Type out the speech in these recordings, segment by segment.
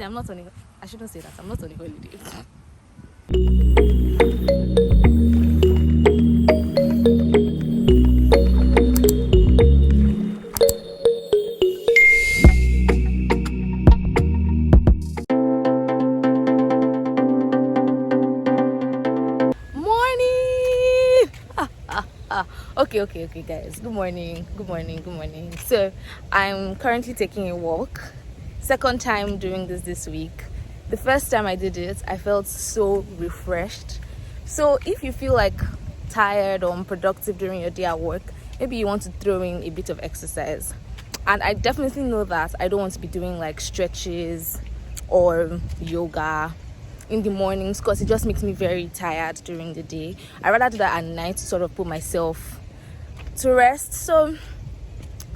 Actually, I'm not on a, I shouldn't say that. I'm not on a holiday. Morning. Okay, guys. Good morning. So, I'm currently taking a walk. Second time doing this week. The first time I did it, I felt so refreshed. So, if you feel like tired or unproductive during your day at work, maybe you want to throw in a bit of exercise. And I definitely know that I don't want to be doing like stretches or yoga in the mornings because it just makes me very tired during the day. I rather do that at night to sort of put myself to rest. So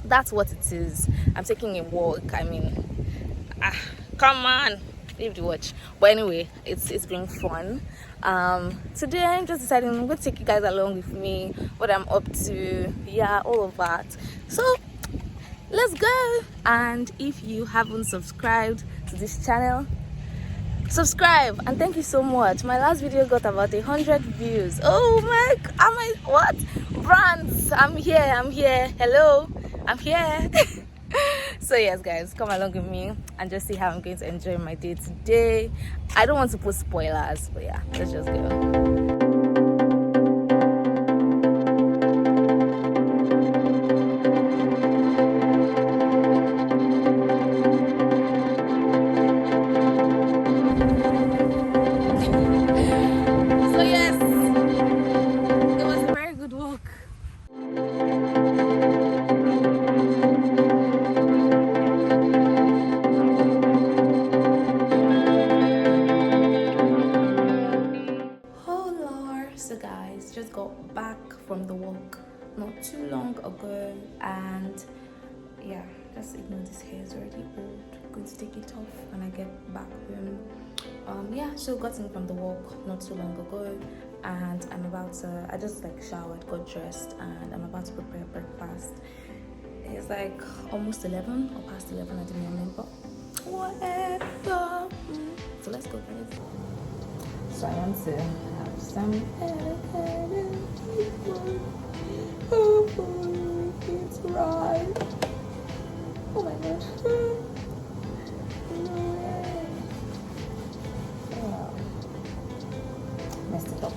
that's what it is. I'm taking a walk. I mean, come on, leave the watch. But anyway, it's been fun. Today I'm just deciding I'm going to take you guys along with me, what I'm up to, all of that. So let's go. And if you haven't subscribed to this channel, subscribe, and thank you so much. My last video got about 100 views. Oh my, what brands? I'm here. Hello, I'm here. So yes, guys, come along with me and just see how I'm going to enjoy my day today. I don't want to put spoilers, but yeah, let's just go. So guys, just got back from the walk not too long ago, and yeah, just ignore this hair, is already old. I'm going to take it off when I get back home. So got in from the walk not too long ago, and I'm about to, I just like showered, got dressed, and I'm about to prepare breakfast. It's like almost 11 or past 11, I don't remember, whatever. So let's go, guys. So I want to have some hopefully it's right. Oh my gosh. No way. Oh. Messed it up.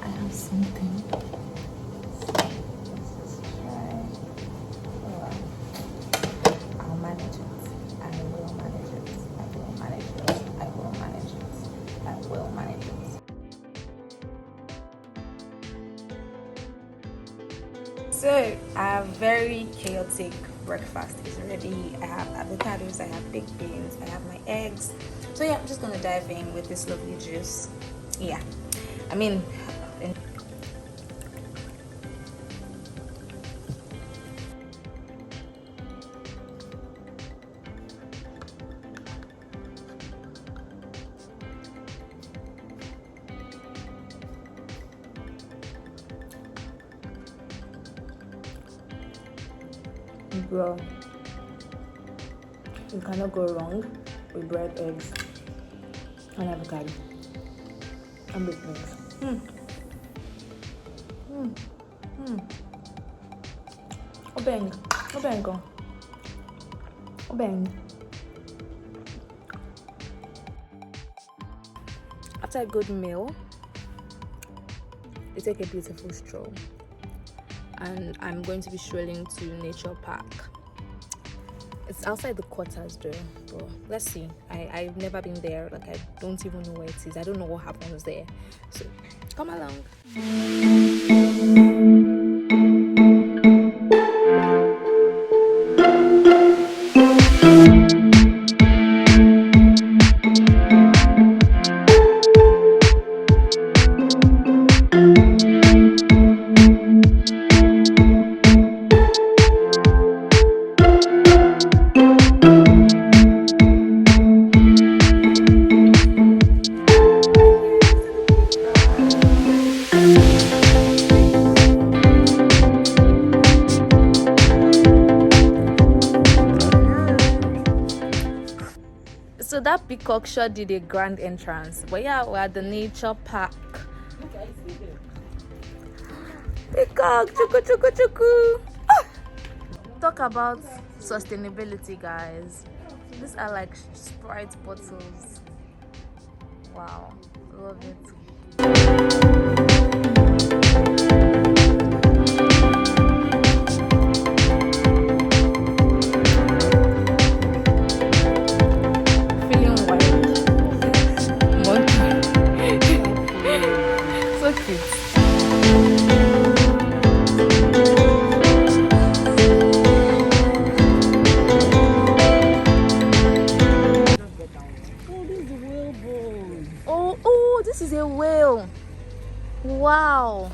I have something. So I have very chaotic breakfast is ready. I have avocados, I have baked beans, I have my eggs. So yeah, I'm just gonna dive in with this lovely juice. Bro, you cannot go wrong with bread, eggs, and avocado and baked beans. Obeng. After a good meal, you take a beautiful stroll. And I'm going to be strolling to Nature Park. It's outside the quarters though, but let's see. I've never been there, like I don't even know where it is. I don't know what happens there. So come along. that peacock sure did a grand entrance. But yeah, we're at the nature park. Peacock, chuku chuku chuku. Ah! Talk about sustainability, guys. These are like Sprite bottles. Wow, love it. Feeling wild. Monkey. So cute. Oh, this is a whale. Wow.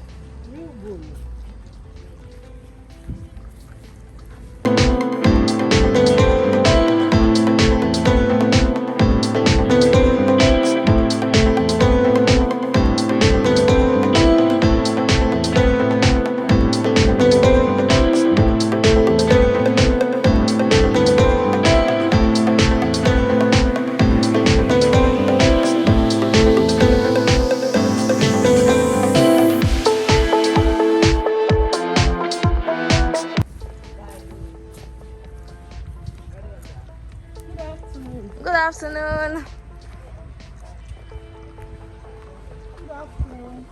Good afternoon. Good afternoon.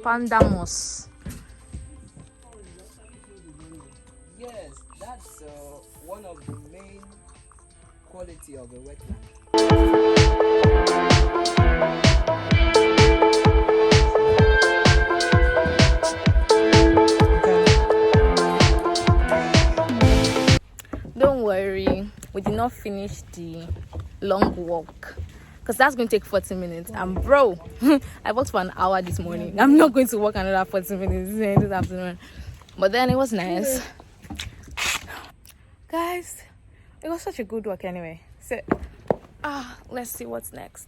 Pandamos. Yes, that's one of the main quality of a wetland. Don't worry, we did not finish the long walk because that's going to take 40 minutes. And bro, I walked for an hour this morning. I'm not going to walk another 40 minutes this afternoon. But then it was nice. Guys, it was such a good walk anyway. So, let's see what's next.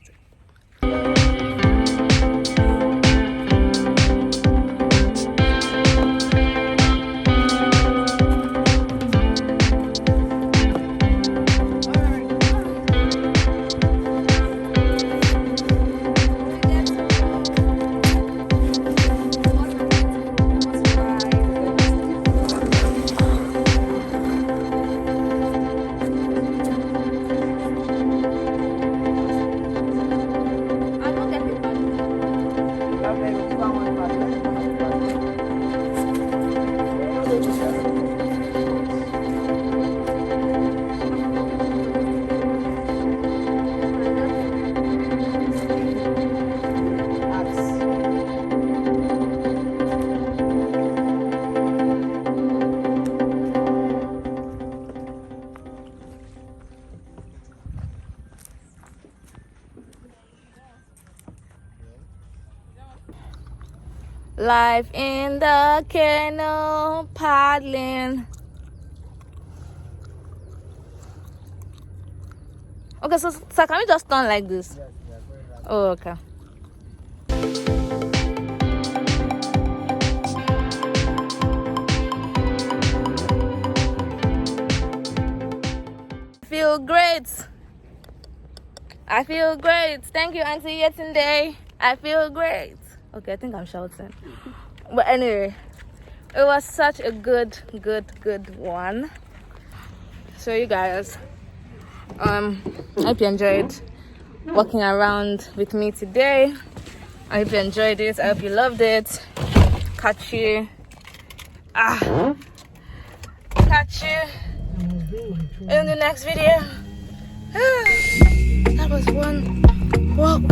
Life in the canoe, paddling. Okay, so can we just turn like this? Yes, Oh, okay. Feel great. I feel great. Thank you, Auntie Yetunde. I feel great. Okay, I think I'm shouting. But anyway, it was such a good one. So you guys, I hope you enjoyed walking around with me today. I hope you enjoyed it. I hope you loved it. Catch you in the next video. That was one walk.